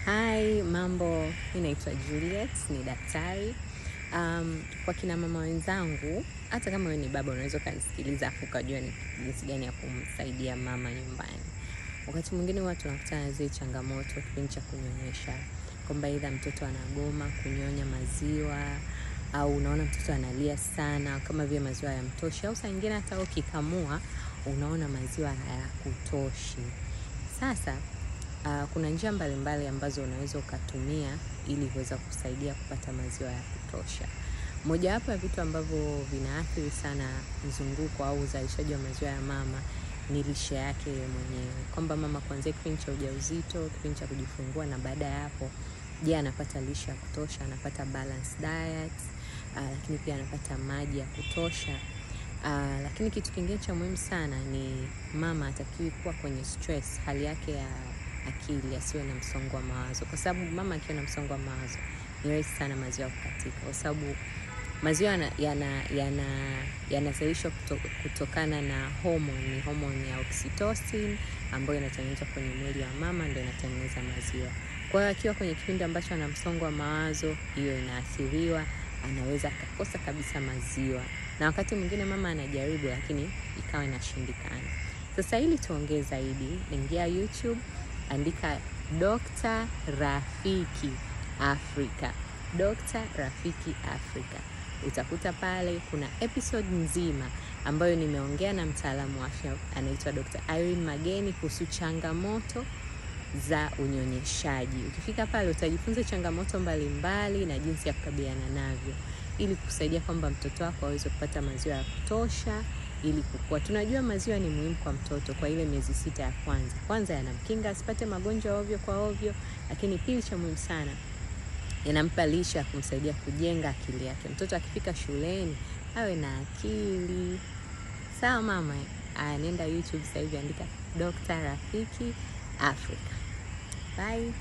Hi, mambo, mimi naitwa Juliet, ni daktari. Kwa kina mama wenzangu, hata kama wewe ni baba unaweza kunisikiliza afu ukajua ni jinsi gani ya kumsaidia mama nyumbani. Wakati mwingine huwa tunakutana na zile changamoto kipindi cha kunyonyesha. Kwamba aidha mtoto anagoma kunyonya maziwa au unaona mtoto analia sana kama vile maziwa hayamtoshi au saa nyingine hata ukikamua unaona maziwa hayakutoshi. Sasa kuna njia mbalimbali ambazo unaweza ukatumia ili kuweza kusaidia kupata maziwa ya kutosha. Mojawapo ya vitu ambavyo vinaathiri sana mzunguko au uzalishaji wa maziwa ya mama ni lishe yake mwenyewe. Kwamba mama kuanzia kipindi cha ujauzito, kipindi cha kujifungua na baada ya hapo, je, anapata lishe ya kutosha, anapata balanced diet, lakini pia anapata maji ya kutosha. Lakini kitu kingine cha muhimu sana ni mama hatakiwi kuwa kwenye stress, hali yake ya akili asiwe na msongo wa mawazo, kwa sababu mama akiwa na msongo wa mawazo ni rahisi sana maziwa kukatika, kwa sababu maziwa yanazalishwa kutokana na homoni ya oxytocin ambayo inatengenezwa kwenye mwili wa mama, ndio inatengeneza maziwa. Kwa hiyo akiwa kwenye kipindi ambacho ana msongo wa mawazo, hiyo inaathiriwa, anaweza akakosa kabisa maziwa. Na wakati mwingine mama anajaribu lakini ikawa inashindikana. Sasa ili tuongee zaidi, ingia YouTube, andika Dr. Rafiki Africa. Dr. Rafiki Africa. Utakuta pale kuna episode nzima ambayo nimeongea na mtaalamu wa afya anaitwa Dr. Irene Mageni kuhusu changamoto za unyonyeshaji. Ukifika pale utajifunza changamoto mbalimbali na jinsi ya kukabiliana navyo ili kusaidia kwamba mtoto wako aweze kupata maziwa ya kutosha ili kukua. Tunajua maziwa ni muhimu kwa mtoto kwa ile miezi 6 ya kwanza. Kwanza yanamkinga asipate magonjwa ovyo kwa ovyo, lakini pili cha muhimu sana, yanampa lishe ya kumsaidia kujenga akili yake. Mtoto akifika shuleni awe na akili. Sawa mama? Nenda YouTube sasa hivi andika Dr. Rafiki Africa. Bye.